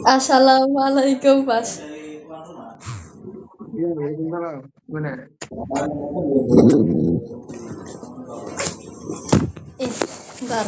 Assalamualaikum, Mas. Iya, Waalaikumsalam. Gimana? Ih, bentar.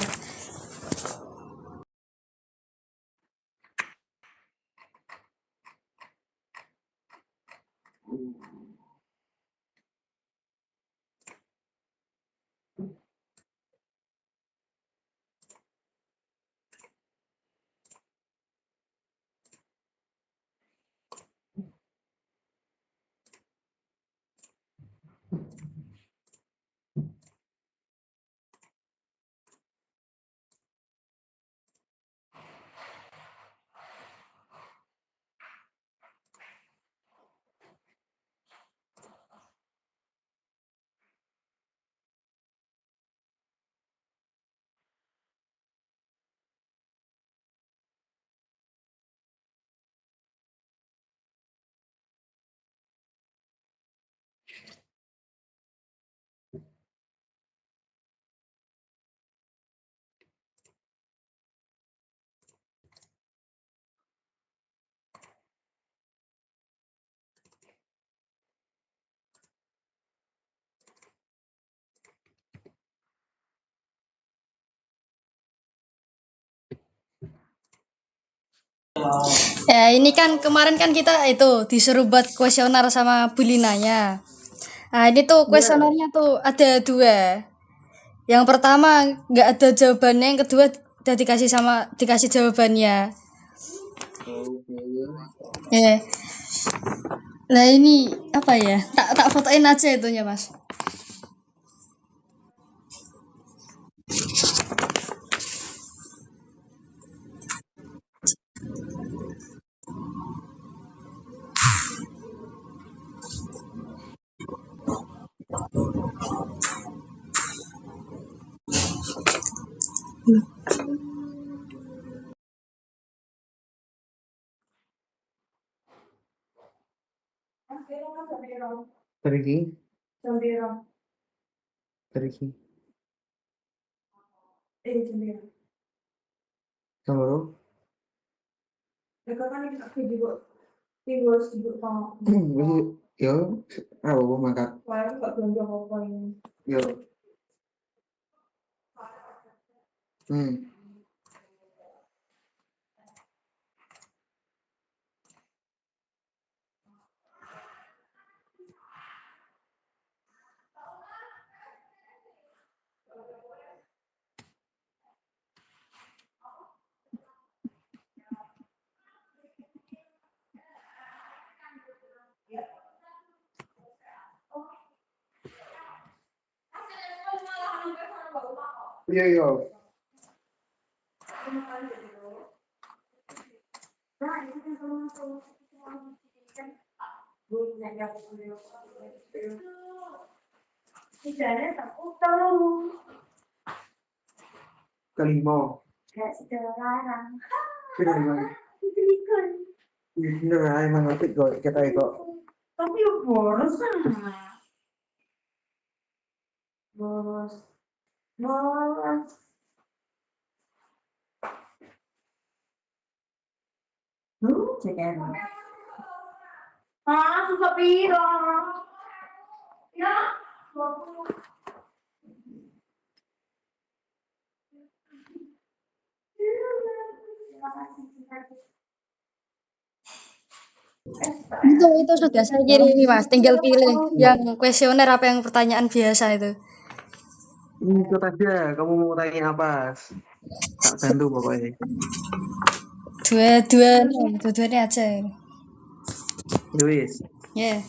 Ya, ini kan kemarin kan kita itu disuruh buat kuesioner sama Bu Linanya. Nah, ini tuh kuesionernya tuh ada dua. Yang pertama nggak ada jawabannya, yang kedua udah dikasih jawabannya. Ya. Nah, ini apa ya? Tak fotoin aja itunya, Mas. Teriki. Teriki. Halo. Yo, apa mau mangkat? Yo. Iya, yo. Kelima. Sudah lima. Bener lah, emang ngerti kok kita kok. Tapi boros sama. Boros. Cekan. Susah piro. Ya. Itu sudah saya kirim ini, Mas. Tinggal pilih yang kuesioner apa yang pertanyaan biasa itu. Ikut aja, kamu mau tanya apa? Tak bantu pokoknya. Dua-duanya aja. Luis. Ya.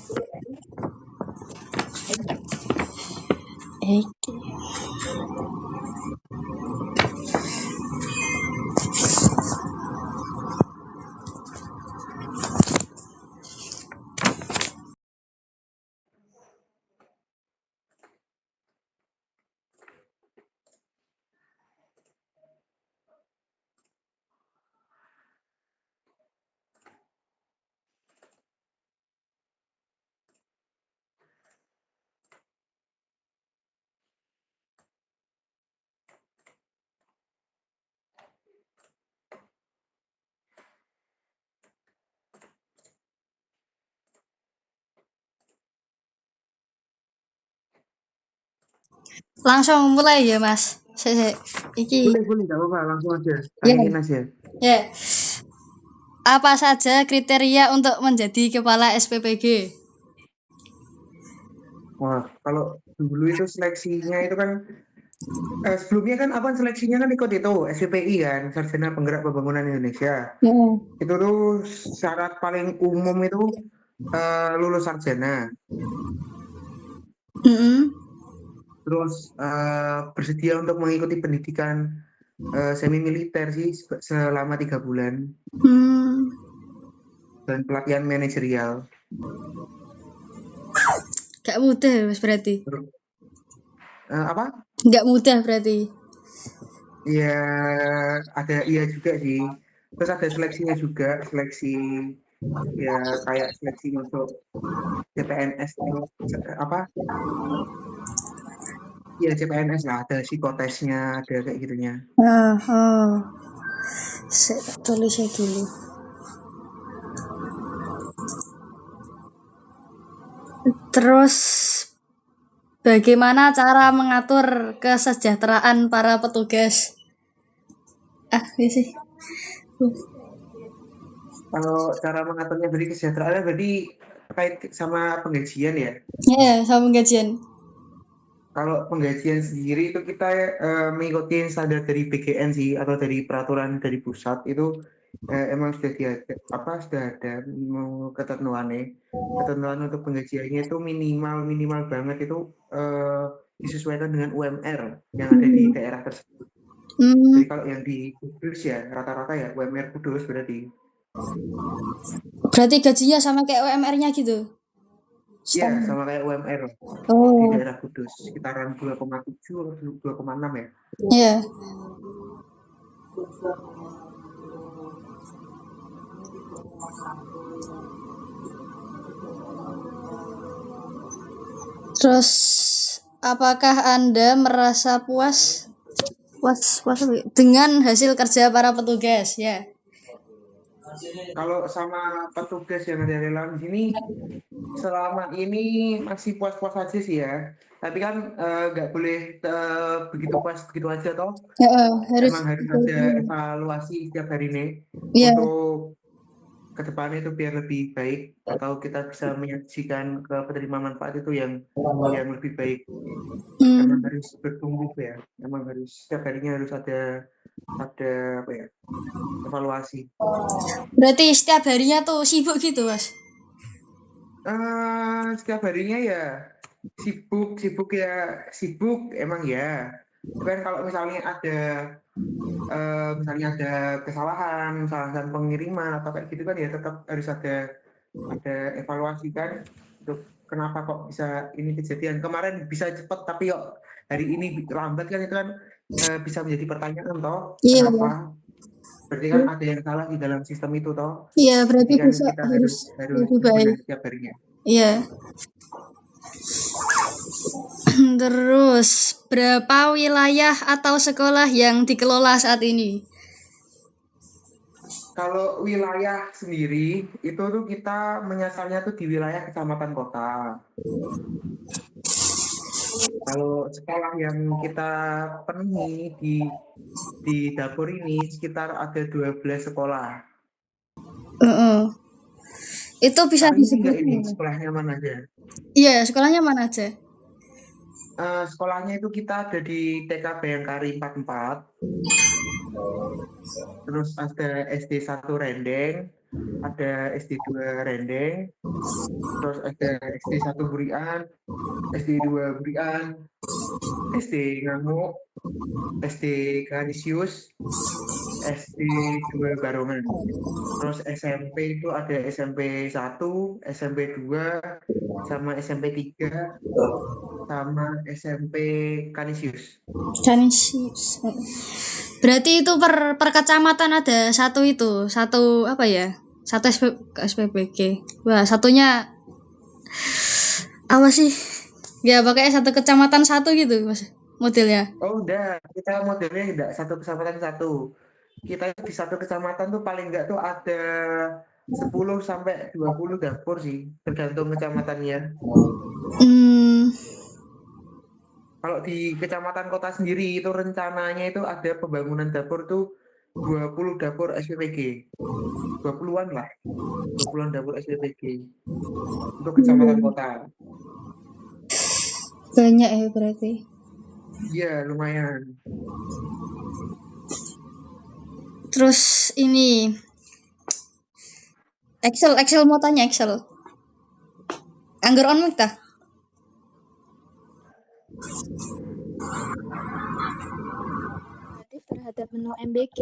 Langsung mulai ya, Mas. Iki. Boleh, nggak apa-apa, langsung aja. Ya. Tanyain aja. Ya. Apa saja kriteria untuk menjadi kepala SPPG? Wah, kalau dulu itu seleksinya itu kan sebelumnya kan apa seleksinya kan ikut itu SPPI kan, Sarjana Penggerak Pembangunan Indonesia. Itu tuh syarat paling umum itu lulus sarjana. Terus bersedia untuk mengikuti pendidikan semi militer sih selama 3 bulan dan pelatihan manajerial. Gak mudah Mas berarti. Apa? Gak mudah berarti. Ya ada iya juga sih. Terus ada seleksinya juga, seleksi ya kayak seleksi masuk CPNS itu apa? Ya CPNS lah, ada psikotesnya, ada kayak gitunya. Tulis dulu. Terus bagaimana cara mengatur kesejahteraan para petugas? Sih. Kalau cara mengaturnya berarti kesejahteraan berarti terkait sama penggajian ya? Ya, sama penggajian. Kalau penggajian sendiri itu kita mengikuti standar dari PGN sih atau dari peraturan dari pusat itu emang sudah ada ketentuan untuk penggajiannya itu minimal banget itu disesuaikan dengan UMR yang ada di daerah tersebut. Jadi kalau yang di Kudus ya rata-rata ya UMR Kudus berarti. Berarti gajinya sama kayak UMR-nya gitu? Iya, sama kayak UMR di daerah Kudus, sekitaran 2,7 atau 2,6 ya. Iya. Terus apakah Anda merasa puas dengan hasil kerja para petugas ya? Kalau sama petugas yang ada di dalam sini selama ini masih puas-puas aja sih ya. Tapi kan nggak boleh begitu puas begitu aja toh. Emang harus ada evaluasi setiap hari ini untuk kedepannya itu biar lebih baik atau kita bisa menyajikan ke penerima manfaat itu yang lebih baik. Emang harus bertumbuh ya. Emang harus setiap harinya harus ada apa ya, evaluasi. Berarti setiap harinya tuh sibuk gitu Mas? Setiap harinya ya sibuk emang ya. Tapi kalau misalnya ada kesalahan pengiriman atau kayak gitu kan ya tetap harus ada evaluasi kan untuk kenapa kok bisa ini kejadian kemarin bisa cepat tapi kok hari ini lambat kan itu kan bisa menjadi pertanyaan toh kenapa? Berarti kan ada yang salah di dalam sistem itu toh. Iya, berarti kan bisa kita harus lebih baik setiap harinya. Iya. Terus berapa wilayah atau sekolah yang dikelola saat ini? Kalau wilayah sendiri itu tuh kita menyasarnya tuh di wilayah kecamatan kota. Kalau sekolah yang kita penuhi di dapur ini sekitar ada 12 sekolah. Itu bisa disebutin sekolahnya mana aja? Iya, sekolahnya mana aja? Sekolahnya itu kita ada di TK Bayangkari 44. Terus ada SD 1 Rendeng, ada SD 2 Rendeng, terus ada SD 1 Burian, SD 2 Burian, SD Ngamuk, SD Kanisius, SD 2 Barongan. Terus SMP itu ada SMP 1, SMP 2, sama SMP 3, sama SMP Kanisius. Berarti itu per kecamatan ada satu apa ya? Satu SPPG. Wah, satunya apa sih? Ya pokoknya satu kecamatan satu gitu Mas modelnya. Oh udah, kita modelnya enggak satu kecamatan satu. Kita di satu kecamatan tuh paling enggak tuh ada 10 sampai 20 dapur sih, tergantung kecamatannya. Kalau di kecamatan kota sendiri itu rencananya itu ada pembangunan dapur tuh 20 dapur SPPG. 20-an lah. 20-an dapur SPPG untuk kecamatan kota. Banyak ya berarti. Iya, lumayan. Terus ini Excel mau tanya Excel. Angger on mic tah? Negatif terhadap menu MBG,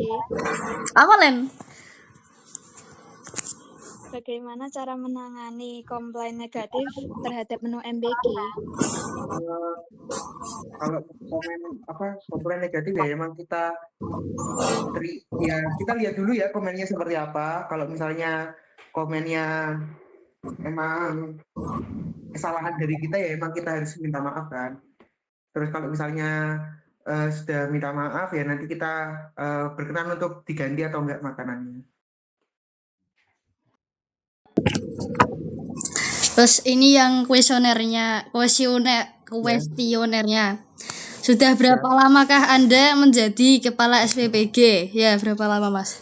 Apa Len? bagaimana cara menangani komplain negatif terhadap menu MBG? Eh, kalau komplain negatif ya emang kita kita lihat dulu ya komennya seperti apa. Kalau misalnya komennya emang kesalahan dari kita ya emang kita harus minta maaf kan. Terus kalau misalnya sudah minta maaf ya nanti kita berkenan untuk diganti atau enggak makanannya. Terus ini yang kuesionernya. Sudah berapa lamakah Anda menjadi kepala SPPG? Ya, berapa lama, Mas?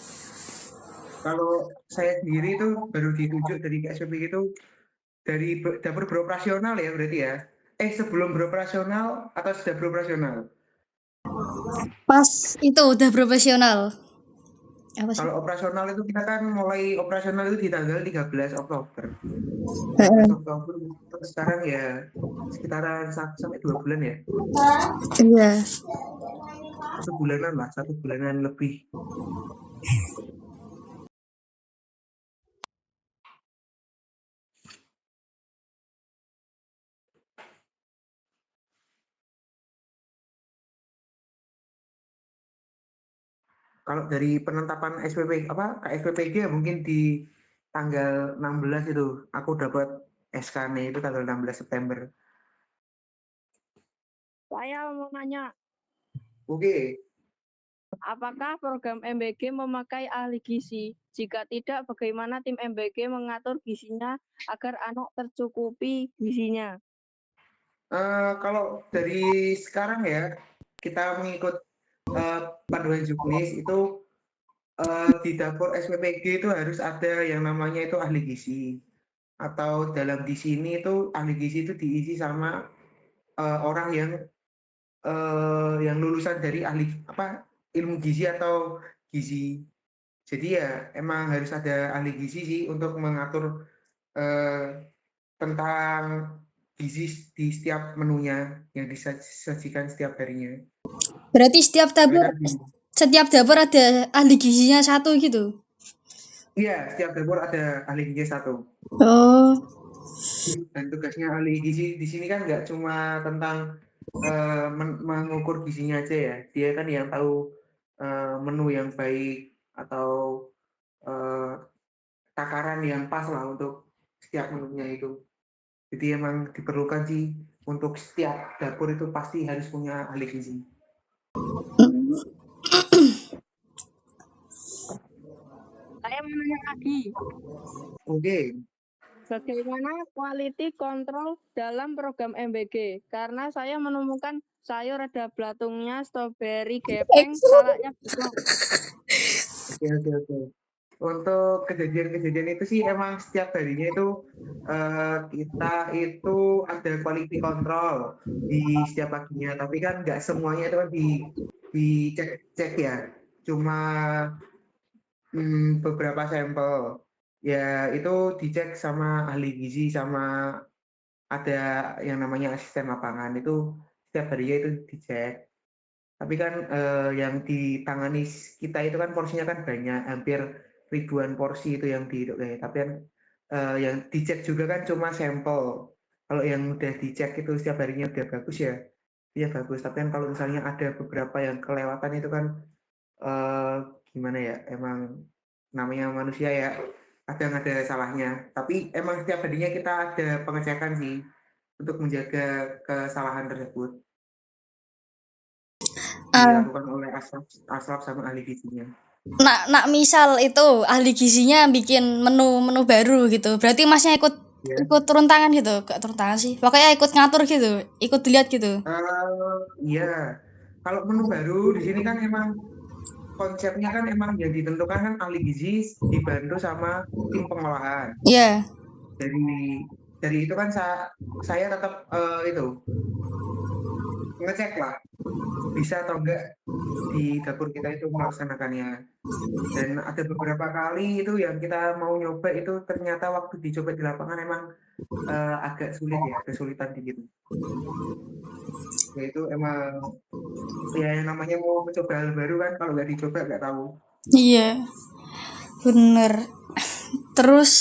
Kalau saya sendiri itu baru ditunjuk dari SPPG itu dari dapur beroperasional ya berarti ya. Sebelum beroperasional atau sudah beroperasional? Pas itu udah profesional. Apa sih? Kalau operasional itu kita kan mulai operasional itu di tanggal 13 Oktober. 13 Oktober terus sekarang ya sekitaran 1 sampai 2 bulan ya. Iya. 1 bulanan lah, 1 bulanan lebih. Kalau dari penetapan KSPPG ya mungkin di tanggal 16 itu aku dapat SK-nya itu tanggal 16 September. Saya mau nanya, Oke. apakah program MBG memakai ahli gizi? Jika tidak, bagaimana tim MBG mengatur gizinya agar anak tercukupi gizinya? Kalau dari sekarang ya kita mengikut panduan Juknis itu di dapur SPPG itu harus ada yang namanya itu ahli gizi, atau dalam di sini itu ahli gizi itu diisi sama orang yang lulusan dari ilmu gizi atau gizi. Jadi ya emang harus ada ahli gizi sih untuk mengatur tentang gizi di setiap menunya yang disajikan setiap harinya. Berarti setiap dapur ada ahli gizinya satu gitu. Iya, setiap dapur ada ahli gizi satu. Oh. Dan tugasnya ahli gizi di sini kan nggak cuma tentang mengukur gizinya aja ya. Dia kan yang tahu menu yang baik atau takaran yang pas lah untuk setiap menunya itu. Jadi emang diperlukan sih untuk setiap dapur itu pasti harus punya ahli gizi. Saya mau nanya lagi. Oke. Bagaimana quality control dalam program MBG? Karena saya menemukan sayur ada belatungnya, stroberi gepeng, salaknya busuk. Oke. Untuk kejadian-kejadian itu sih emang setiap harinya itu kita itu ada quality control di setiap paginya. Tapi kan nggak semuanya itu kan dicek ya. Cuma beberapa sampel. Ya itu dicek sama ahli gizi sama ada yang namanya asisten lapangan itu setiap harinya itu dicek. Tapi kan yang ditangani kita itu kan porsinya kan banyak, hampir ribuan porsi itu yang tapi kan yang dicek juga kan cuma sampel. Kalau yang udah dicek itu setiap harinya udah bagus ya, ya bagus. Tapi kan kalau misalnya ada beberapa yang kelewatan itu kan gimana ya, emang namanya manusia ya, kadang ada salahnya. Tapi emang setiap harinya kita ada pengecekan sih untuk menjaga kesalahan tersebut. Dilakukan oleh Asraf sama ahli gizinya. Nak misal itu ahli gizinya bikin menu baru gitu. Berarti Masnya ikut Ya. ikut turun tangan gitu, gak turun tangan sih. Pokoknya ikut ngatur gitu, ikut dilihat gitu. Iya. Kalau menu baru di sini kan emang konsepnya kan emang yang ditentukan kan ahli gizi dibantu sama tim pengolahan. Iya. Dari itu kan saya tetap itu ngecek lah bisa atau enggak di dapur kita itu melaksanakannya. Dan ada beberapa kali itu yang kita mau nyoba itu ternyata waktu dicoba di lapangan emang agak sulit ya, kesulitan dikit. Ya itu emang ya yang namanya mau mencoba hal baru kan kalau nggak dicoba nggak tahu. Iya, bener. Terus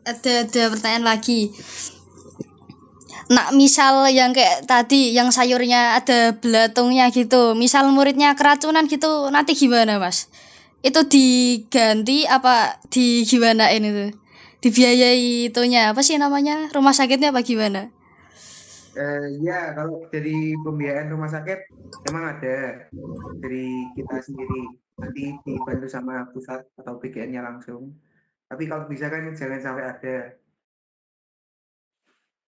ada pertanyaan lagi. Nah, misal yang kayak tadi yang sayurnya ada belatungnya gitu. Misal muridnya keracunan gitu, nanti gimana, Mas? Itu diganti apa digimanain itu? Dibiayai itunya apa sih namanya? Rumah sakitnya apa gimana? Ya kalau dari pembiayaan rumah sakit emang ada dari kita sendiri nanti dibantu sama pusat atau BGN-nya langsung. Tapi kalau bisa kan jangan sampai ada.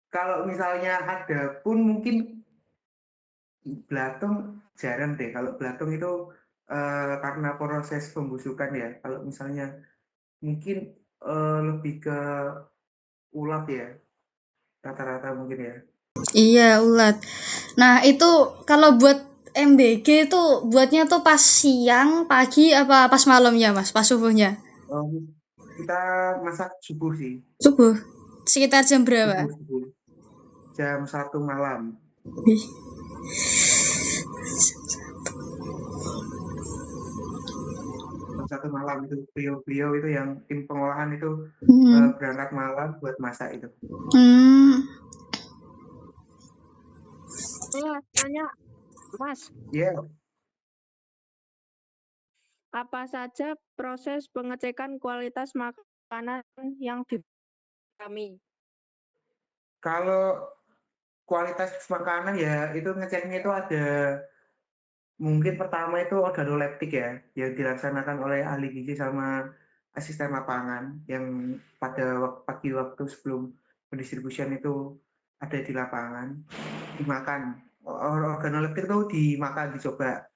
Kalau misalnya ada pun mungkin belatung jarang deh. Kalau belatung itu karena proses pembusukan ya. Kalau misalnya mungkin lebih ke ulat ya, rata-rata mungkin ya. Iya, ulat. Nah, itu kalau buat MBG itu buatnya tuh pas siang, pagi apa pas malam ya, Mas? Pas subuhnya. Em, kita masak subuh sih, Subuh. Sekitar jam berapa? subuh jam 1 malam. Wih. Jam 1 malam itu beliau-beliau itu yang tim pengolahan itu Hmm. berangkat malam buat masak itu. Hmm. Saya tanya, Mas, Ya, apa saja proses pengecekan kualitas makanan yang di kami? kalau kualitas makanan ya itu ngeceknya itu ada mungkin pertama itu organoleptik ya yang dilaksanakan oleh ahli gizi sama asisten lapangan yang pada pagi waktu sebelum pendistribusian itu ada di lapangan dimakan. Organoleptik itu dimakan dicoba.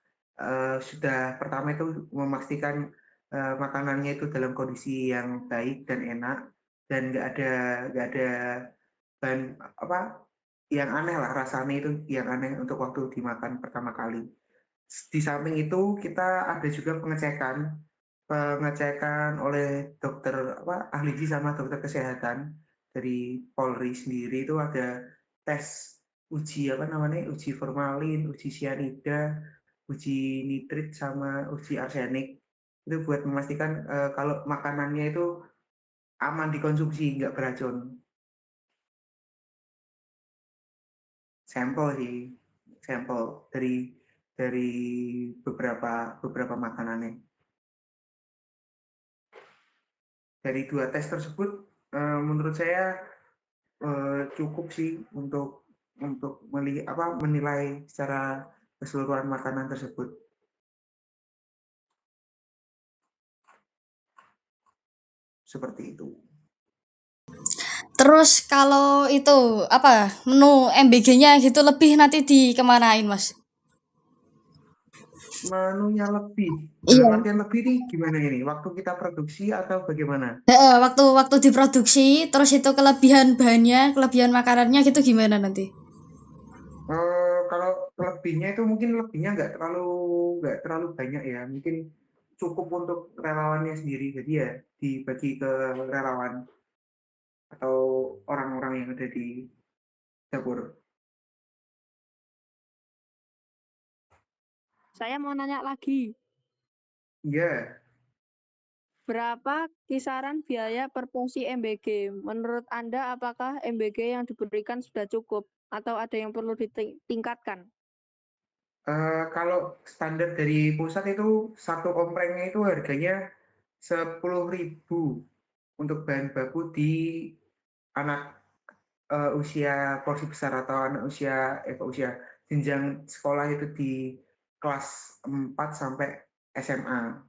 Sudah pertama itu memastikan makanannya itu dalam kondisi yang baik dan enak dan nggak ada bahan apa yang aneh lah rasanya itu yang aneh untuk waktu dimakan pertama kali. Di samping itu kita ada juga pengecekan oleh dokter apa ahli gizi sama dokter kesehatan dari Polri sendiri itu ada tes uji apa namanya uji formalin, uji sianida, uji nitrit sama uji arsenik itu buat memastikan kalau makanannya itu aman dikonsumsi nggak beracun. Sampel sih, sampel dari beberapa makanannya. Dari 2 tes tersebut, menurut saya cukup sih untuk menilai secara keseluruhan makanan tersebut. Seperti itu. Terus kalau itu apa menu MBG-nya gitu lebih nanti dikemanain, Mas? Menunya lebih, dalam Iya. artian lebih nih gimana ini? Waktu kita produksi atau bagaimana? Waktu diproduksi, terus itu kelebihan bahannya, kelebihan makanannya gitu gimana nanti? Kalau lebihnya itu mungkin lebihnya nggak terlalu banyak ya, mungkin cukup untuk relawannya sendiri. Jadi ya dibagi ke relawan atau orang-orang yang ada di dapur. Saya mau nanya lagi, Iya, berapa kisaran biaya per porsi MBG? Menurut Anda, apakah MBG yang diberikan sudah cukup atau ada yang perlu ditingkatkan? kalau standar dari pusat itu satu komplengnya itu harganya 10.000 untuk bahan baku di anak usia porsi besar atau anak usia jenjang sekolah itu di kelas 4 sampai SMA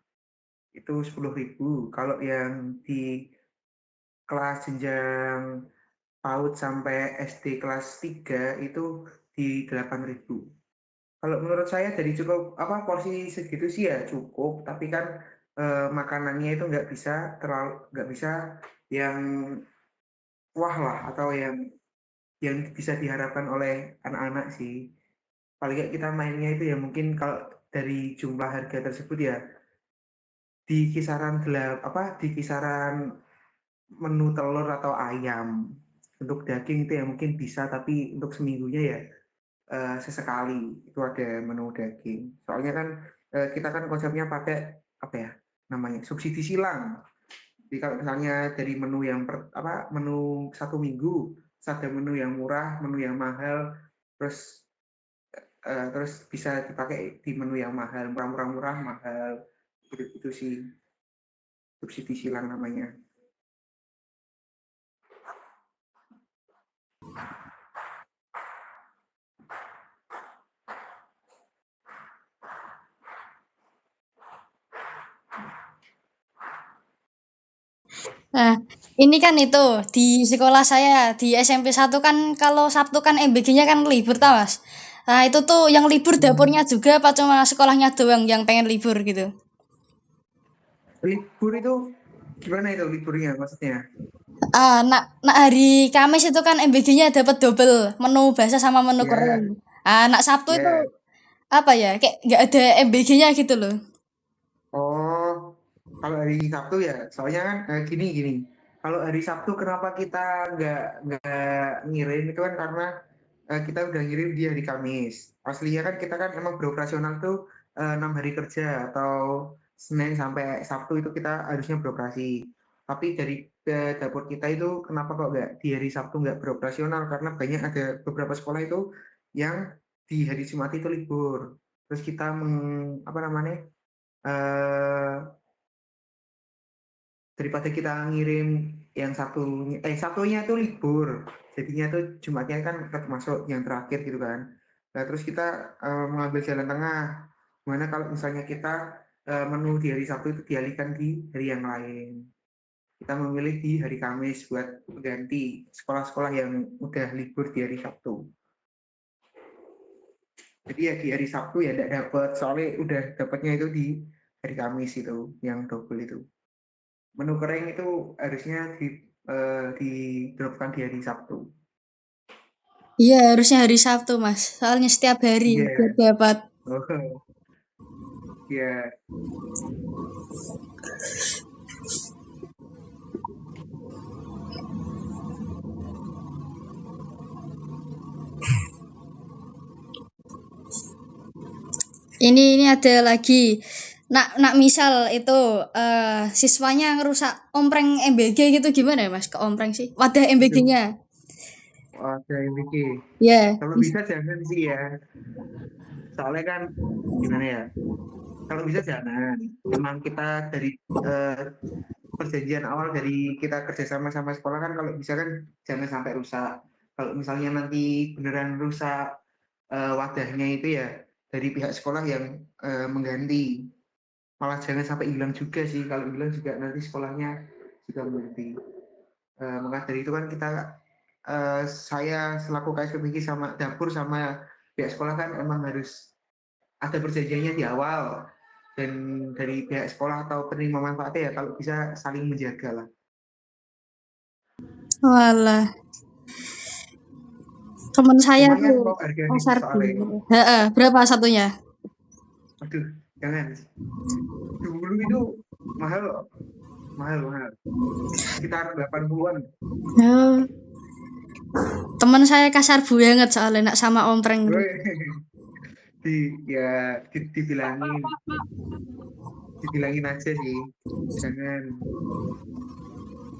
itu 10.000. Kalau yang di kelas jenjang PAUD sampai SD kelas 3 itu di 8.000. Kalau menurut saya dari cukup porsi segitu sih ya cukup, tapi kan makanannya itu nggak bisa yang wah lah atau yang bisa diharapkan oleh anak-anak sih. Paling nggak kita mainnya itu ya mungkin kalau dari jumlah harga tersebut ya di kisaran menu telur atau ayam. Untuk daging itu ya mungkin bisa, tapi untuk seminggunya ya sesekali itu ada menu daging. Soalnya kan kita kan konsepnya pakai namanya subsidi silang. Jadi kalau misalnya dari menu menu 1 minggu, ada menu yang murah, menu yang mahal, terus bisa dipakai di menu yang mahal, murah mahal, itu sih subsidi silang namanya. Nah, ini kan itu di sekolah saya di SMP 1 kan kalau Sabtu kan MBG-nya kan libur tau Mas. Nah, itu tuh yang libur dapurnya juga apa cuma sekolahnya doang yang pengen libur gitu? Libur itu gimana itu liburnya maksudnya? Nak hari Kamis itu kan MBG-nya dapat double, menu basah sama menu Ya, kering. Nak Sabtu itu ya. apa ya? Kayak nggak ada MBG-nya gitu loh. Oh, kalau hari Sabtu ya, soalnya kan gini. Kalau hari Sabtu kenapa kita nggak ngirim itu kan karena kita udah ngirim di hari Kamis. Aslinya kan kita kan emang beroperasional tuh 6 hari kerja atau Senin sampai Sabtu itu kita harusnya beroperasi. Tapi dari dapur kita itu kenapa kok nggak di hari Sabtu nggak beroperasional? Karena banyak ada beberapa sekolah itu yang di hari Jumat itu libur. Terus kita eh daripada kita ngirim yang Sabtunya tuh libur, jadinya tuh Jumatnya kan termasuk yang terakhir gitu kan. Nah terus kita mengambil jalan tengah, gimana kalau misalnya kita menu di hari Sabtu itu dialihkan di hari yang lain, kita memilih di hari Kamis buat mengganti sekolah-sekolah yang udah libur di hari Sabtu. Jadi ya di hari Sabtu ya tidak dapat, soalnya udah dapatnya itu di hari Kamis itu yang double itu. Menu kering itu harusnya didropkan di hari Sabtu. Iya, harusnya hari Sabtu, Mas. Soalnya setiap hari Iya. biar dapat. Oh, iya. Ini ada lagi. Nak misal itu siswanya ngerusak ompreng MBG gitu gimana ya, Mas? Ke ompreng sih. Wadah Itu MBG-nya. ada yang bikin. Ya. Kalau bisa jangan sih ya. Soalnya kan gimana ya? Kalau bisa jangan. Memang kita dari perjanjian awal dari kita kerjasama sama sekolah kan kalau bisa kan jangan sampai rusak. Kalau misalnya nanti beneran rusak wadahnya itu ya dari pihak sekolah yang mengganti. Malah jangan sampai hilang juga sih. Kalau hilang juga nanti sekolahnya juga mengganti. Maka dari itu kan saya selaku KSPBG sama dapur sama pihak sekolah kan emang harus ada perjanjiannya di awal, dan dari pihak sekolah atau penerima manfaatnya ya kalau bisa saling menjaga lah. Walah. Temen saya Lumayan tuh kok harganya pasar soalnya. berapa satunya? Aduh, jangan. Dulu itu mahal sekitar 80-an. Oh. Temen saya kasar banget soalnya nak sama ompreng. Dibilangin aja sih, jangan.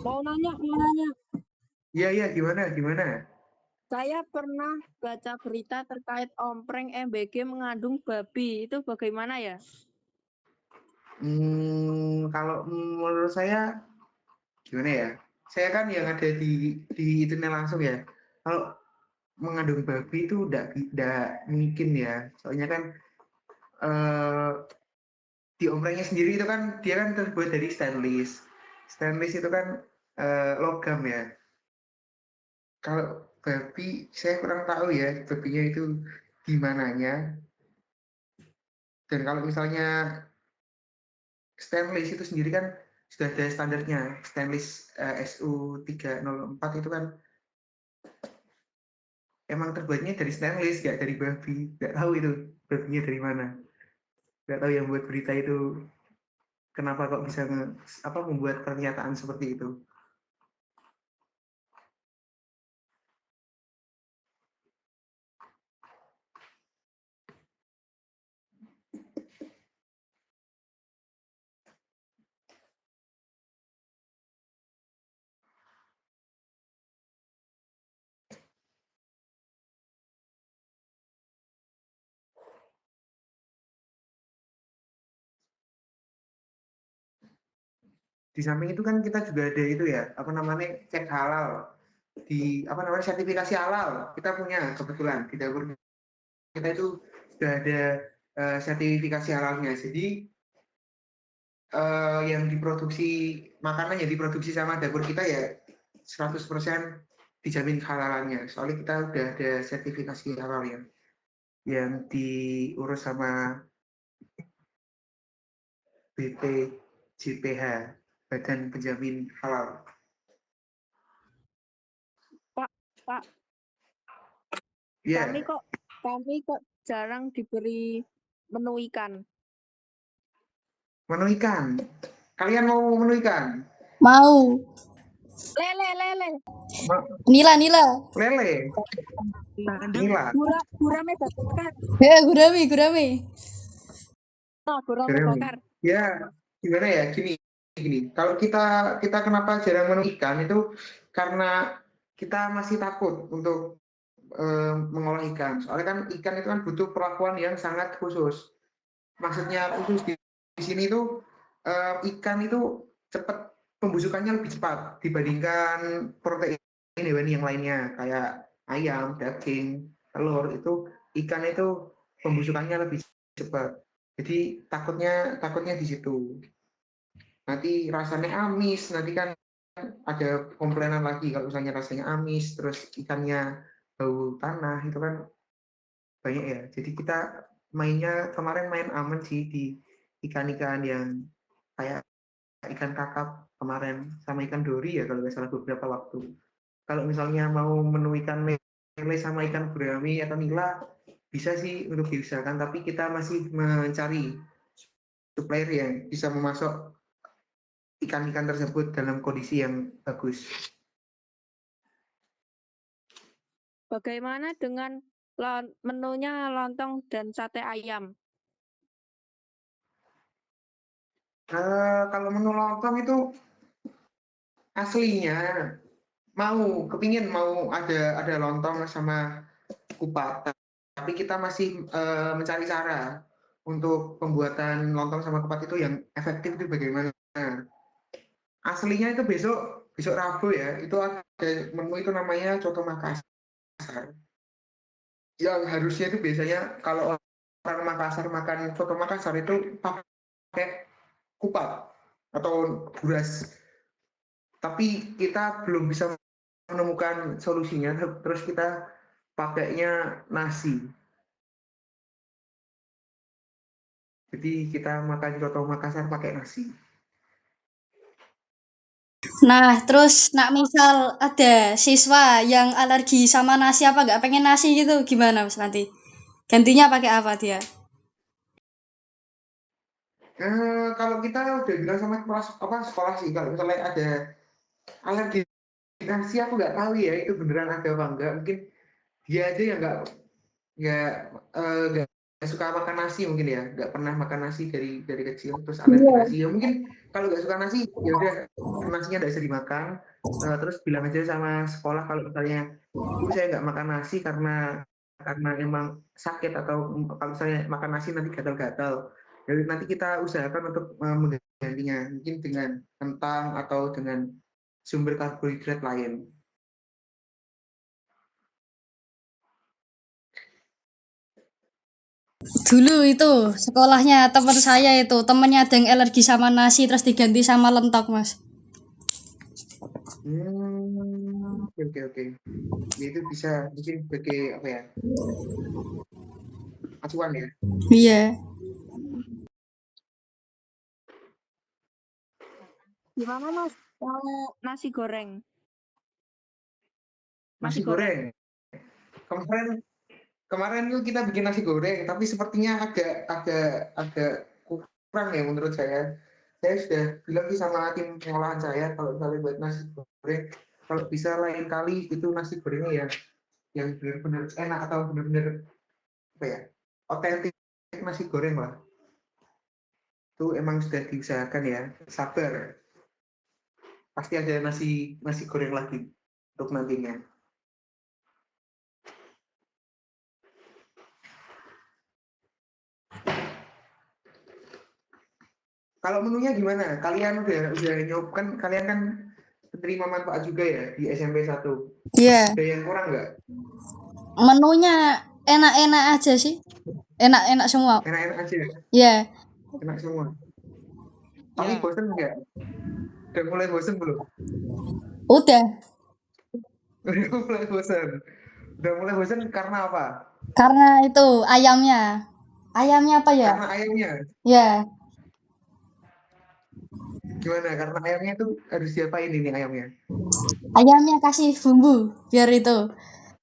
Mau nanya. Iya, gimana? Saya pernah baca berita terkait ompreng MBG mengandung babi. Itu bagaimana ya? Kalau menurut saya gimana ya? Saya kan yang ada di itunya langsung ya. Kalau mengandung babi itu udah mungkin ya. Soalnya kan di omprengnya sendiri itu kan dia kan terbuat dari stainless. Stainless itu kan logam ya. Kalau babi saya kurang tahu ya babinya itu gimananya. Dan kalau misalnya stainless itu sendiri kan sudah ada standarnya. Stainless SU 304 itu kan emang terbuatnya dari stainless, nggak dari babi. Nggak tahu itu babinya dari mana. Nggak tahu yang buat berita itu kenapa kok bisa membuat pernyataan seperti itu. Di samping itu kan kita juga ada itu ya, cek halal. Di sertifikasi halal. Kita punya kebetulan di dapur kita itu sudah ada sertifikasi halalnya. Jadi yang diproduksi makanan yang diproduksi sama dapur kita ya 100% dijamin kehalalannya. Soalnya kita udah ada sertifikasi halal yang diurus sama BPJPH, Badan Penjamin Halal. Pak, Yeah. kami kok jarang diberi menu ikan. Menu ikan. Kalian mau menu ikan? Mau. Lele. Nila. Lele. Nila. Gurame bakar. Ya, gurame. Oh, gurame bakar. Ya, gimana ya? Gini. Kalau kita kenapa jarang menu ikan itu karena kita masih takut untuk mengolah ikan. Soalnya kan ikan itu kan butuh perlakuan yang sangat khusus. Maksudnya khusus di sini itu ikan itu cepat pembusukannya lebih cepat dibandingkan protein hewani yang lainnya kayak ayam, daging, telur. Itu ikan itu pembusukannya lebih cepat. Jadi takutnya di situ. Nanti rasanya amis, nanti kan ada komplainan lagi kalau misalnya rasanya amis, terus ikannya bau tanah, itu kan banyak ya. Jadi kita kemarin main aman sih di ikan-ikan yang kayak ikan kakap kemarin sama ikan dori ya kalau nggak salah beberapa waktu. Kalau misalnya mau menu ikan lele sama ikan gurame atau nila bisa sih untuk diusahakan, tapi kita masih mencari supplier yang bisa memasok ikan-ikan tersebut dalam kondisi yang bagus. Bagaimana dengan menunya lontong dan sate ayam? Kalau menu lontong itu aslinya kepingin mau ada lontong sama kupat, tapi kita masih mencari cara untuk pembuatan lontong sama kupat itu yang efektif itu bagaimana. Aslinya itu besok Rabu ya, itu ada menu itu namanya coto Makassar. Yang harusnya itu biasanya kalau orang Makassar makan coto Makassar itu pakai kupat atau buras. Tapi kita belum bisa menemukan solusinya, terus kita pakainya nasi. Jadi kita makan coto Makassar pakai nasi. Nah, terus misal ada siswa yang alergi sama nasi apa nggak pengen nasi gitu, gimana Mas nanti? Gantinya pakai apa dia? Kalau kita udah bilang sama sekolah sih, kalau misalnya ada alergi nasi, aku nggak tahu ya itu beneran ada apa enggak. Mungkin dia aja yang nggak suka makan nasi mungkin ya, nggak pernah makan nasi dari kecil terus alergi nasi. Ya mungkin kalau nggak suka nasi ya udah nasinya nggak bisa dimakan. Terus bilang aja sama sekolah kalau misalnya Bu saya nggak makan nasi karena emang sakit, atau kalau misalnya makan nasi nanti gatal-gatal. Jadi nanti kita usahakan untuk menggantinya mungkin dengan kentang atau dengan sumber karbohidrat lain. Dulu itu sekolahnya teman saya itu temennya ada yang alergi sama nasi terus diganti sama lentok Mas. Oke, oke, oke. Ya, itu bisa mungkin sebagai apa ya? Acuan ya. Iya. Gimana Mas? Kalau nasi goreng? Nasi goreng. Kemarin kemarin tuh kita bikin nasi goreng, tapi sepertinya agak kurang ya menurut saya. Saya sudah bilang sih sama tim pengolahan saya kalau misalnya buat nasi goreng, kalau bisa lain kali itu nasi gorengnya ya yang benar-benar enak atau benar-benar apa ya otentik nasi goreng lah. Itu emang sudah diusahakan ya. Sabar, pasti ada nasi nasi goreng lagi untuk nantinya. Kalau menunya gimana? Kalian udah nyob kan kalian kan penerima manfaat juga ya di SMP 1. Iya. Ada yang kurang nggak? Menunya enak-enak aja sih. Enak-enak semua. Enak-enak aja, Iya. enak semua. Tapi bosen nggak? Udah mulai bosen belum? Udah. Udah mulai bosen. Udah mulai bosen karena apa? Karena itu ayamnya. Ayamnya apa ya? Karena ayamnya. Ya, Gimana? Karena ayamnya tuh harus diapain ini ayamnya? ayamnya kasih bumbu biar itu.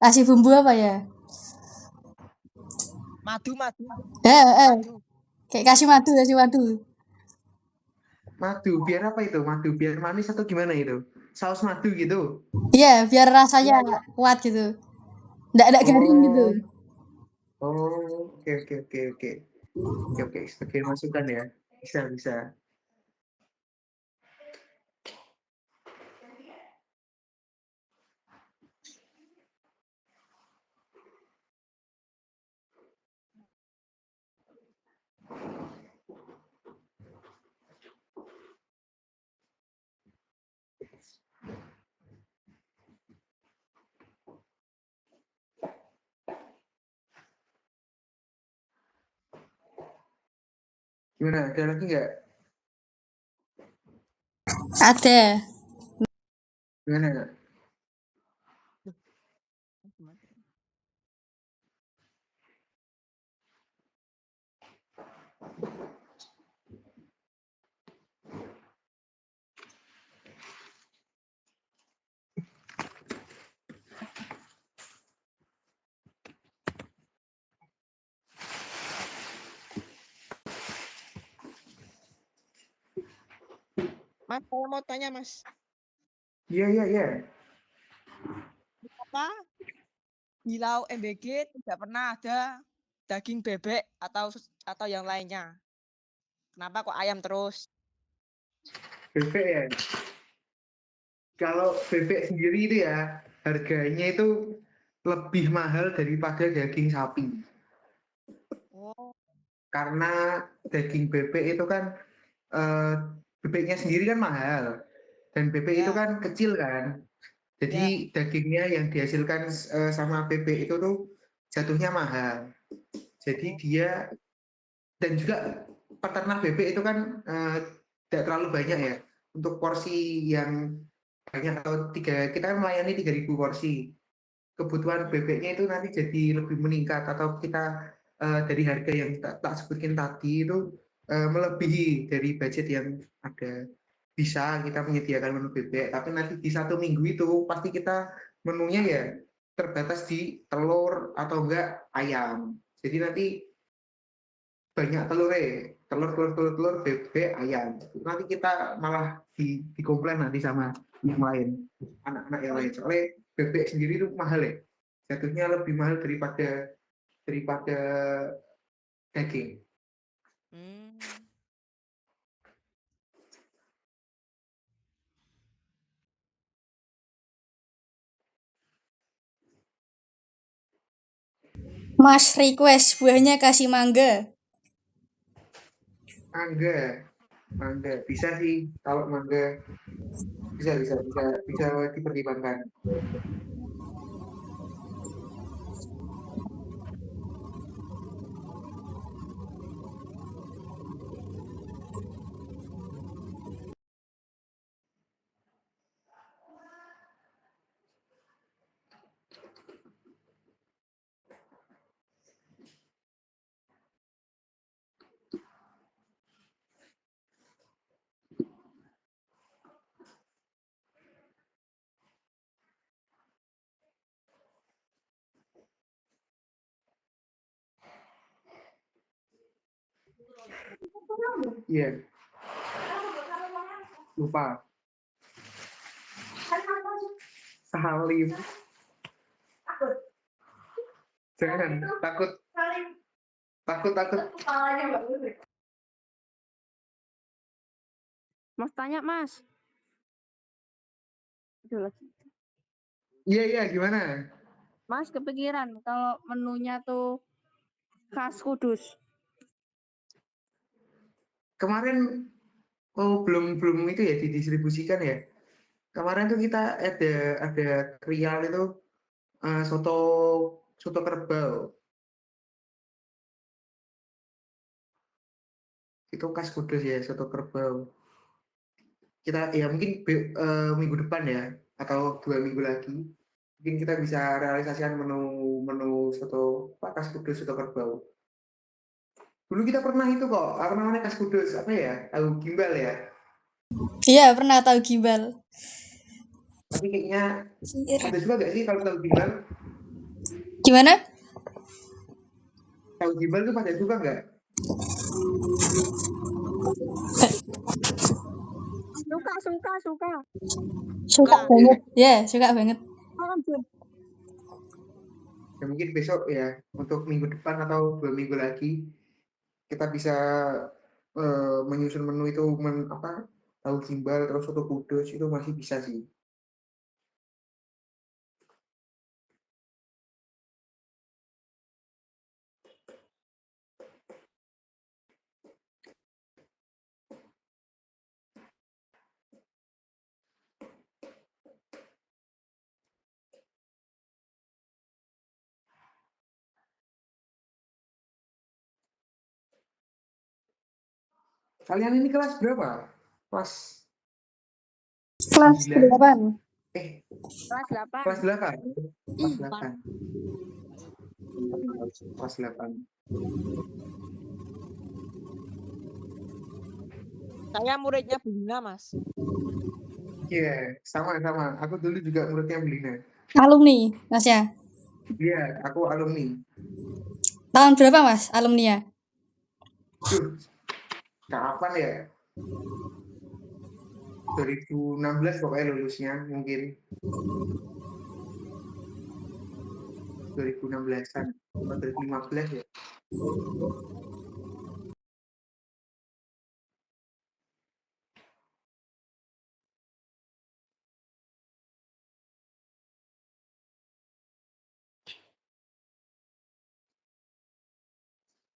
Kasih bumbu apa ya? Madu. Kayak kasih madu. Madu, biar apa itu? Madu, biar manis atau gimana itu? Saus madu gitu? Iya, biar rasanya kuat gitu. Nggak garing gitu. Oh, oke, oke, oke, oke. Oke, oke, sebagai masukan ya. Bisa. Gimana? Ada lagi nggak? Ada. Gimana? Mas, saya mau tanya Mas, Iya. apa di lauk MBG tidak pernah ada daging bebek atau yang lainnya? Kenapa kok ayam terus? Bebek ya. Kalau bebek sendiri itu ya, harganya itu lebih mahal daripada daging sapi. Oh, Karena daging bebek itu kan, eh, bebeknya sendiri kan mahal. Dan bebek itu ya, kan kecil kan. Jadi ya. dagingnya yang dihasilkan sama bebek itu tuh jatuhnya mahal. Jadi dia dan juga peternak bebek itu kan tidak terlalu banyak ya. Untuk porsi yang banyak atau kita kan melayani 3.000 porsi. Kebutuhan bebeknya itu nanti jadi lebih meningkat atau kita dari harga yang tak sebutin tadi itu melebihi dari budget yang ada. Bisa kita menyediakan menu bebek, tapi nanti di 1 minggu itu pasti kita menunya ya terbatas di telur atau enggak ayam. Jadi nanti banyak telur bebek ayam. Nanti kita malah dikomplain nanti sama yang lain, anak-anak yang lain, soalnya bebek sendiri itu mahal ya, jatuhnya lebih mahal daripada daging. Hmm. Mas request buahnya kasih mangga. Mangga bisa sih, kalau mangga bisa dipertimbangkan. Iya, lupa. Salim. Jangan, takut. Mas tanya, Mas. Aduh, lagi. Iya, gimana? Mas kepikiran kalau menunya tuh khas Kudus. Kemarin belum itu ya didistribusikan ya. Kemarin tuh kita ada trial itu soto kerbau. Itu khas Kudus ya, soto kerbau. Kita ya mungkin minggu depan ya atau 2 minggu lagi mungkin kita bisa realisasikan menu soto khas Kudus soto kerbau. Dulu kita pernah itu kok, apa namanya khas Kudus apa ya? Tahu gimbal ya. Iya, pernah tahu gimbal. Tapi kayaknya ada juga nggak sih kalau tahu gimbal? Gimana? Tahu gimbal tuh pada suka nggak? Suka. Suka banget. Ya, suka banget. Ya mungkin besok ya untuk minggu depan atau 2 minggu lagi kita bisa menyusun menu itu tahu gimbal terus soto Kudus itu masih bisa sih. Kalian ini kelas berapa? Kelas Kelas 9. 8. Kelas 8. Kelas 8. Kelas 8. Kelas 8. Saya muridnya Belina, Mas. Iya, sama. Aku dulu juga muridnya Belina. Alumni, Mas ya. Iya, aku alumni. Tahun berapa, Mas, alumni ya? Kapan ya? 2016 pokoknya lulusnya mungkin. 2016-an atau 2015 ya.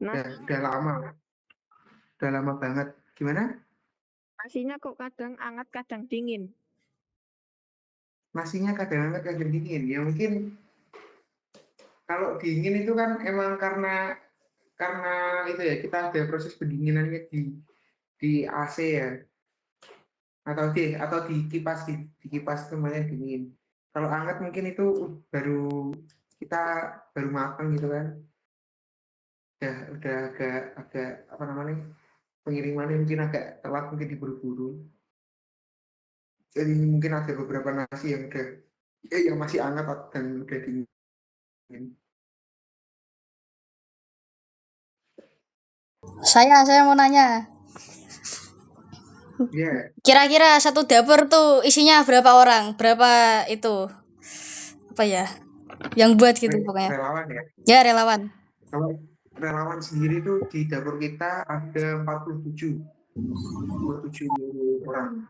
Nah, Udah lama banget. Gimana? nasinya kok kadang hangat, kadang dingin. Nasinya kadang hangat kadang dingin. Ya mungkin kalau dingin itu kan emang karena itu ya kita ada proses pendinginannya di AC ya atau di kipas di kipas itu namanya dingin. Kalau hangat mungkin itu kita baru makan gitu kan. Udah agak apa namanya pengirimannya mungkin agak telat mungkin diburu-buru. Jadi mungkin ada beberapa nasi yang yang masih hangat dan udah dingin. Saya mau nanya. Iya. Kira-kira satu dapur tuh isinya berapa orang? Berapa itu? Apa ya? Yang buat gitu pokoknya. Relawan ya. Ya, relawan. Kalau relawan sendiri tuh di dapur kita ada 47 orang.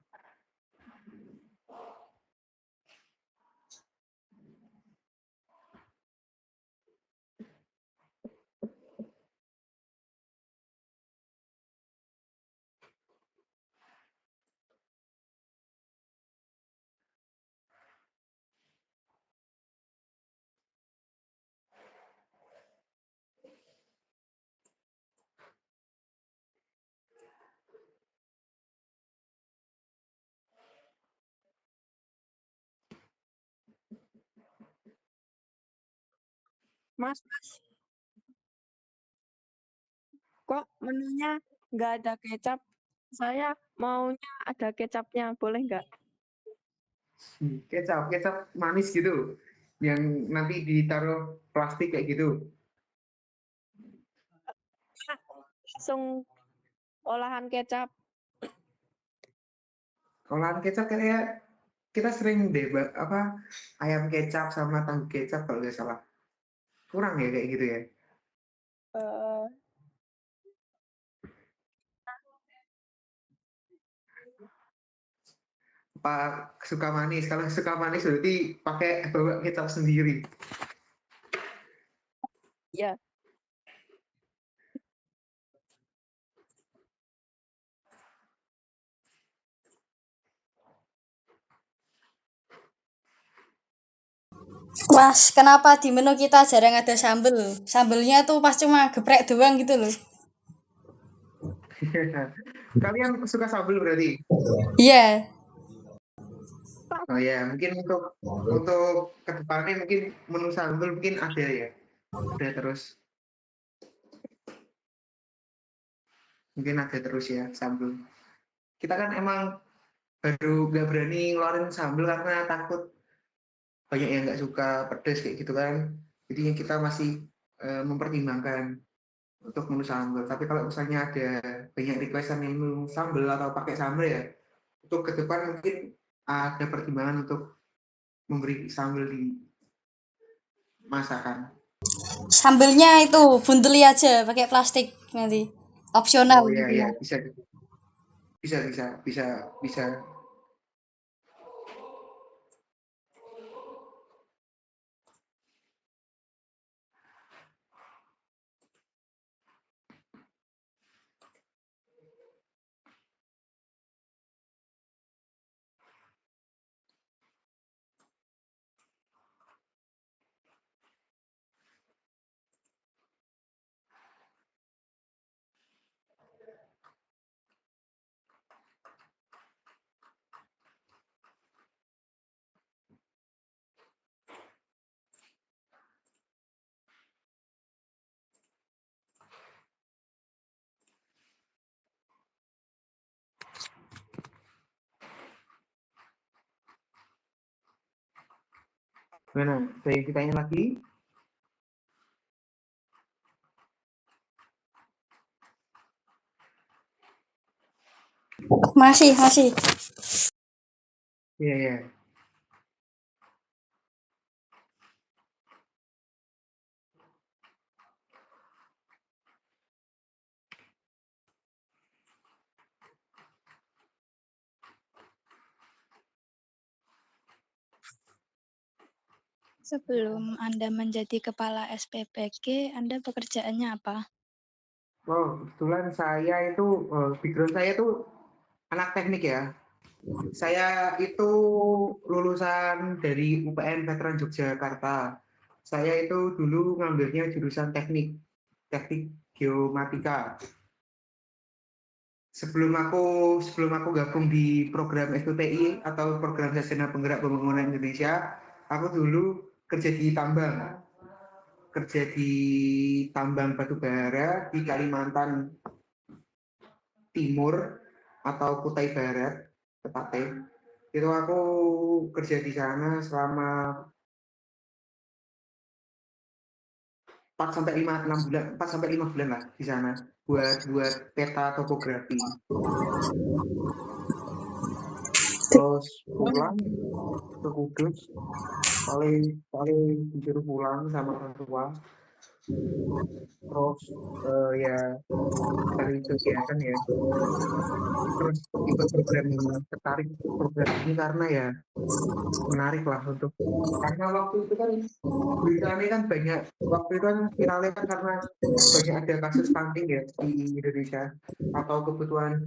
Mas, kok menunya nggak ada kecap? Saya maunya ada kecapnya, boleh nggak? Kecap manis gitu yang nanti ditaruh plastik kayak gitu. Langsung olahan kecap. Olahan kecap kayak kita sering deh apa ayam kecap sama tahu kecap kalau nggak salah. Kurang ya kayak gitu ya. Eh, Apa suka manis? Kalau suka manis berarti pakai bawa kecap sendiri. ya, Mas, kenapa di menu kita jarang ada sambel? Sambelnya tuh pas cuma geprek doang gitu loh. Kalian suka sambal berarti? Iya. Oh ya, mungkin untuk kedepannya mungkin menu sambal mungkin ada ya. Ada terus. Mungkin ada terus ya sambal. Kita kan emang baru nggak berani ngeluarin sambal karena takut banyak yang nggak suka pedes kayak gitu kan. Jadinya kita masih mempertimbangkan untuk menu sambal. Tapi kalau misalnya ada banyak requestan menu sambal atau pakai sambal ya, untuk ke depan mungkin ada pertimbangan untuk memberi sambal di masakan. Sambelnya itu buntuli aja pakai plastik nanti. Opsional Oh iya gitu. iya bisa bisa bisa bisa bisa. Mana? Saya tanya lagi. Masih, masih. Iya iya. Sebelum Anda menjadi kepala SPPG, Anda pekerjaannya apa? Oh kebetulan saya itu background saya itu anak teknik ya. Saya itu lulusan dari UPN Veteran Yogyakarta. Saya itu dulu ngambilnya jurusan teknik geomatika. Sebelum aku gabung di program SPPI atau program Sarjana Penggerak Pembangunan Indonesia, aku dulu kerja di tambang batu bara di Kalimantan Timur atau Kutai Barat tepatnya. Itu aku kerja di sana selama 4 sampai 5 6 bulan, 4 sampai 5 bulan lah di sana buat peta topografi. Terus pulang ke Kudus, paling disuruh pulang sama orang tua. Terus ya cari kegiatan ya. Terus ikut program ini, tertarik program ini karena ya menarik lah karena waktu itu kan beritanya kan banyak, waktu itu kan viralnya kan karena banyak ada kasus stunting ya di Indonesia atau kebutuhan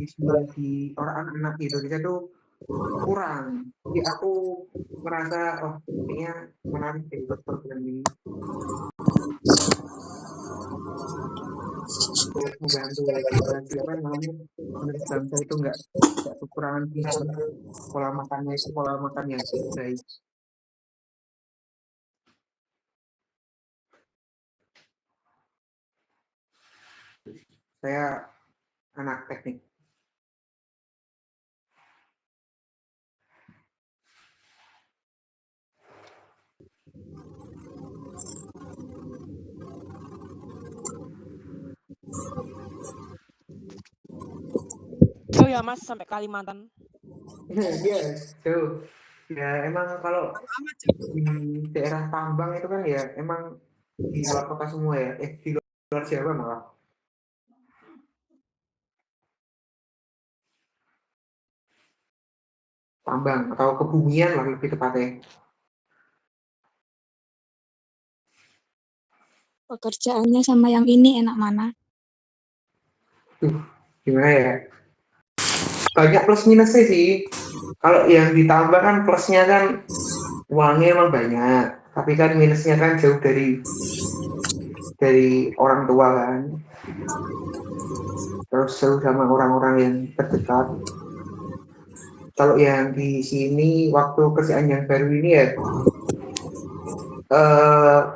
di orang anak di Indonesia itu kurang. Jadi aku merasa kayaknya menarik deh ikut program ini untuk membantu generasi apa namanya generasi bangsa itu nggak kekurangan gizi, pola makannya itu pola makan yang baik. Saya anak teknik. jauh ya Mas sampai Kalimantan. Iya, jauh. Ya emang kalau di daerah tambang itu kan ya emang di luar kota semua ya. Di luar Jawa malah. Tambang atau kebumian lah lebih tepatnya. Pekerjaannya sama yang ini enak mana? Gimana ya? Banyak plus minusnya sih. Kalau yang ditambah kan plusnya kan uangnya emang banyak, tapi kan minusnya kan jauh dari orang tua kan. Terus jauh sama orang-orang yang terdekat. Kalau yang di sini waktu kerjaan yang baru ini ya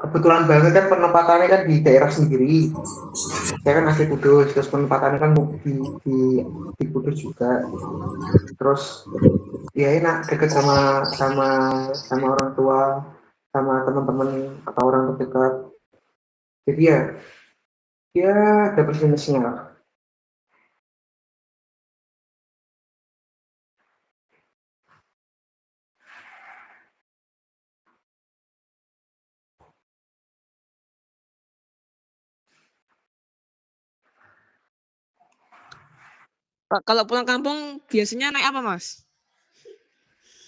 kebetulan banget kan penempatannya kan di daerah sendiri. Saya kan asli Kudus, terus penempatannya kan di Kudus juga. Terus ya enak deket sama orang tua, sama teman-teman atau orang terdekat. Jadi ya ada plus minusnya lah. Pak, kalau pulang kampung biasanya naik apa Mas?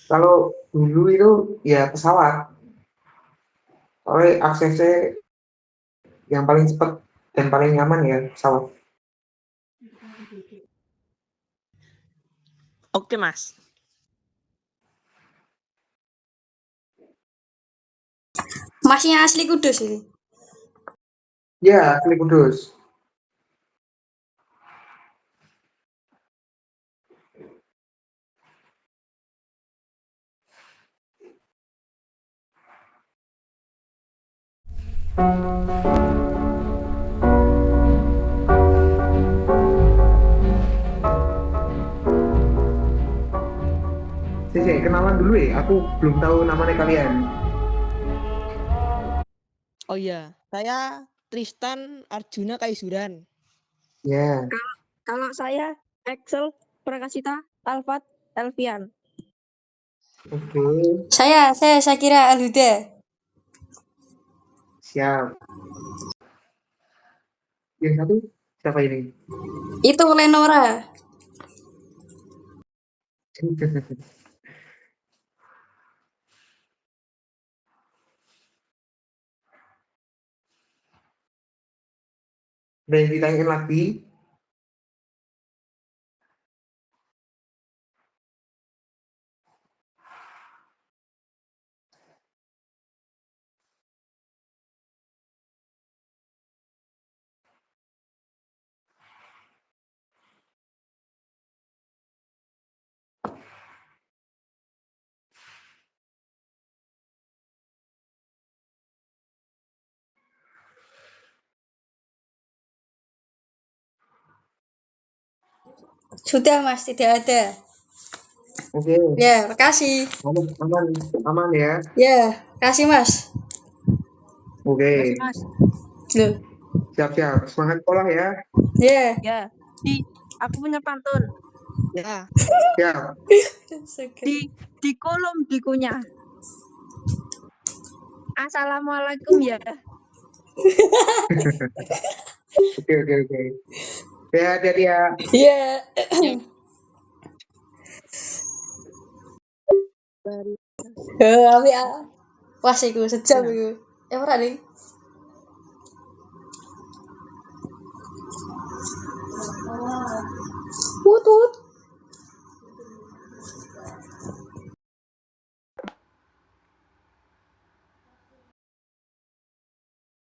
Kalau dulu itu ya pesawat, soalnya aksesnya yang paling cepat dan paling nyaman ya pesawat. Oke Mas. Masnya asli Kudus ini. Ya, asli Kudus. Sisi, kenalan dulu ya, aku belum tahu namanya kalian. Oh iya, saya Tristan Arjuna Kaisuran. Ya, Kalau saya Excel Prakasita Alfat Elvian. oke, Saya kira Alhuda. siap. Yang satu siapa ini? Itu Lenora. Dan ditanyain lagi. Sudah Mas, tidak ada. Oke, Ya, makasih. aman ya. Ya, kasih Mas. Oke, Mas. Loh. siap-siap. Semangat sekolah ya. Ya. Ya. Aku punya pantun. Ya. Siap. Di kolom dikunyah. Assalamualaikum ya. Oke. Ya, hati-hati ya. Iya. Tapi wah sih gue sejam itu. Ora nih. Wut.